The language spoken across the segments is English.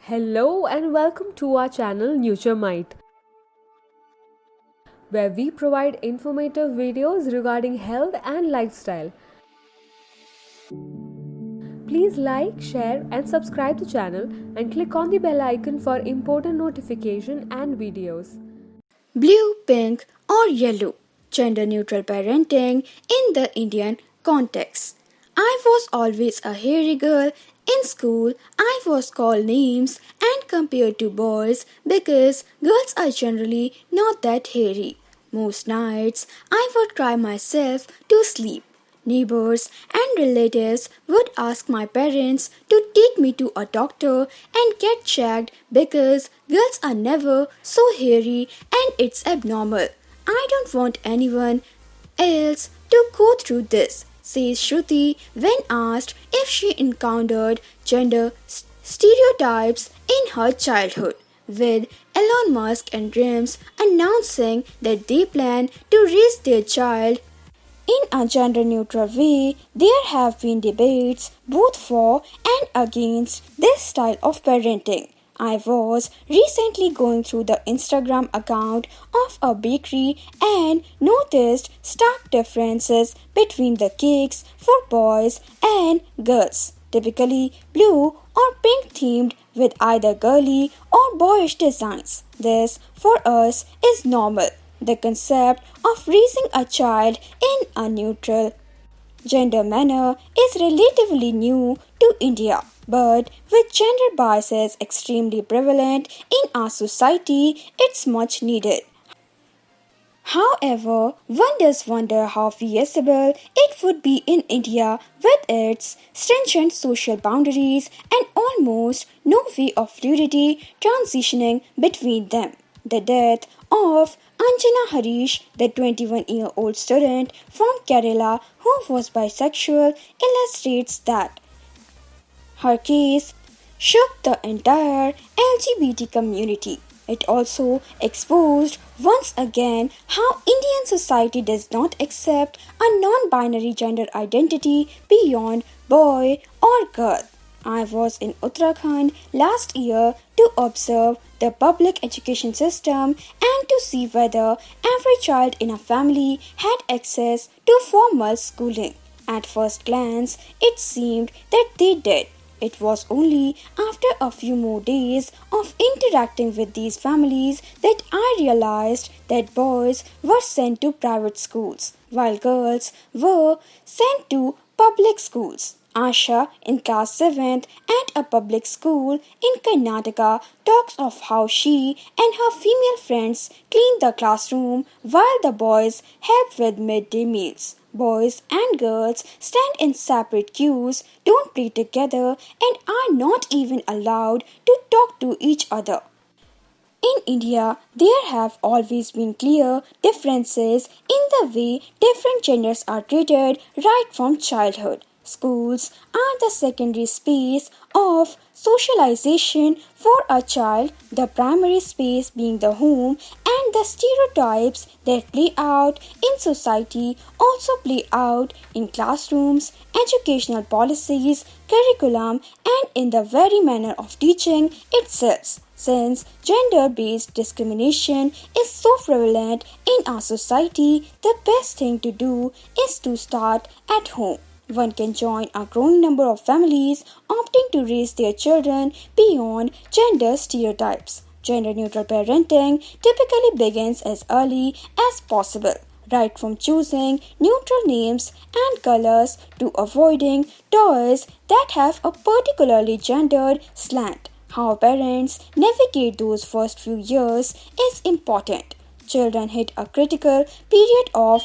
Hello and welcome to our channel Nuturemite, where we provide informative videos regarding health and lifestyle. Please like, share and subscribe the channel and click on the bell icon for important notification and videos. Blue, pink, or yellow. Gender neutral parenting in the Indian context. I was always a hairy girl. In school, I was called names and compared to boys because girls are generally not that hairy. Most nights, I would cry myself to sleep. Neighbors and relatives would ask my parents to take me to a doctor and get checked because girls are never so hairy and it's abnormal. I don't want anyone else to go through this, says Shruti when asked if she encountered gender stereotypes in her childhood. With Elon Musk and Dreams announcing that they plan to raise their child in a gender neutral way, there have been debates both for and against this style of parenting. I was recently going through the Instagram account of a bakery and noticed stark differences between the cakes for boys and girls, typically blue or pink themed with either girly or boyish designs. This, for us, is normal. The concept of raising a child in a neutral gender manner is relatively new to India, but with gender biases extremely prevalent in our society, it's much needed. However, one does wonder how feasible it would be in India with its stringent social boundaries and almost no way of fluidity transitioning between them. The death of Anjana Harish, the 21-year-old student from Kerala who was bisexual, illustrates that. Her case shook the entire LGBT community. It also exposed once again how Indian society does not accept a non-binary gender identity beyond boy or girl. I was in Uttarakhand last year to observe the public education system and to see whether every child in a family had access to formal schooling. At first glance, it seemed that they did. It was only after a few more days of interacting with these families that I realized that boys were sent to private schools while girls were sent to public schools. Asha, in class 7th at a public school in Karnataka, talks of how she and her female friends clean the classroom while the boys help with midday meals. Boys and girls stand in separate queues, don't play together, and are not even allowed to talk to each other. In India, there have always been clear differences in the way different genders are treated right from childhood. Schools are the secondary space of socialization for a child, the primary space being the home, and the stereotypes that play out in society also play out in classrooms, educational policies, curriculum, and in the very manner of teaching itself. Since gender based discrimination is so prevalent in our society, the best thing to do is to start at home. One can join a growing number of families opting to raise their children beyond gender stereotypes. Gender neutral parenting typically begins as early as possible, right from choosing neutral names and colors to avoiding toys that have a particularly gendered slant. How parents navigate those first few years is important. Children hit a critical period of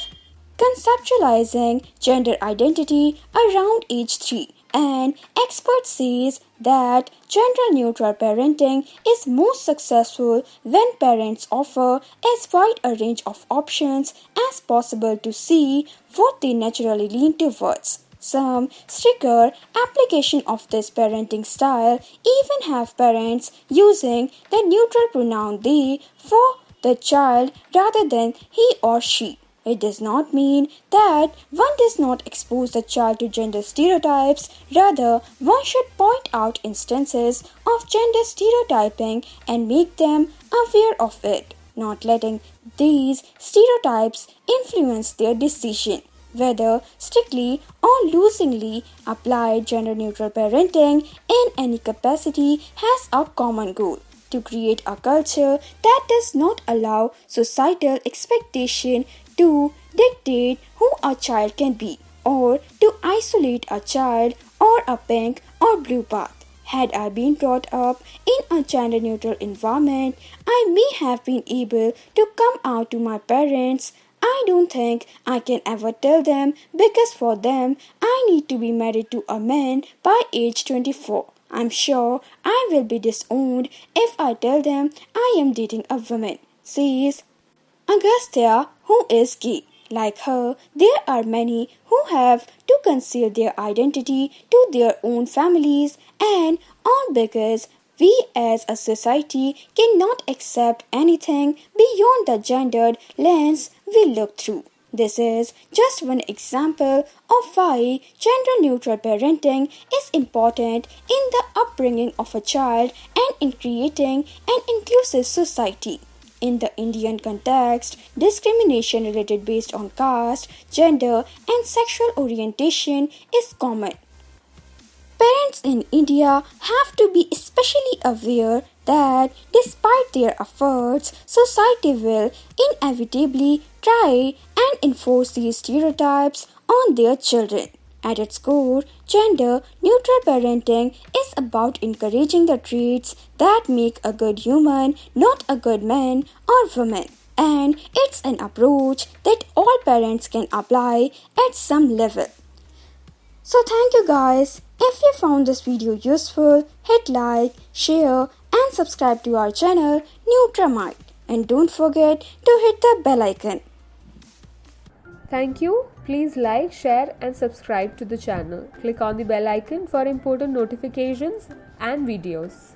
conceptualizing gender identity around age 3, and experts say that gender neutral parenting is most successful when parents offer as wide a range of options as possible to see what they naturally lean towards. Some stricter application of this parenting style even have parents using the neutral pronoun they for the child rather than he or she. It does not mean that one does not expose the child to gender stereotypes. Rather, one should point out instances of gender stereotyping and make them aware of it, not letting these stereotypes influence their decision. Whether strictly or loosely applied, gender neutral parenting in any capacity has a common goal: to create a culture that does not allow societal expectation to dictate who a child can be, or to isolate a child or a pink or blue path. Had I been brought up in a gender neutral environment, I may have been able to come out to my parents. I don't think I can ever tell them, because for them I need to be married to a man by age 24. I'm sure I will be disowned if I tell them I am dating a woman, says Agastya, who is gay. Like her, there are many who have to conceal their identity to their own families, and all because we as a society cannot accept anything beyond the gendered lens we look through. This is just one example of why gender neutral parenting is important in the upbringing of a child and in creating an inclusive society. In the Indian context, discrimination related based on caste, gender, and sexual orientation is common. Parents in India have to be especially aware that despite their efforts, society will inevitably try and enforce these stereotypes on their children. At its core, gender neutral parenting is about encouraging the traits that make a good human, not a good man or woman. And it's an approach that all parents can apply at some level. So thank you guys. If you found this video useful, hit like, share and subscribe to our channel Nuturemite. And don't forget to hit the bell icon. Thank you. Please like, share and subscribe to the channel. Click on the bell icon for important notifications and videos.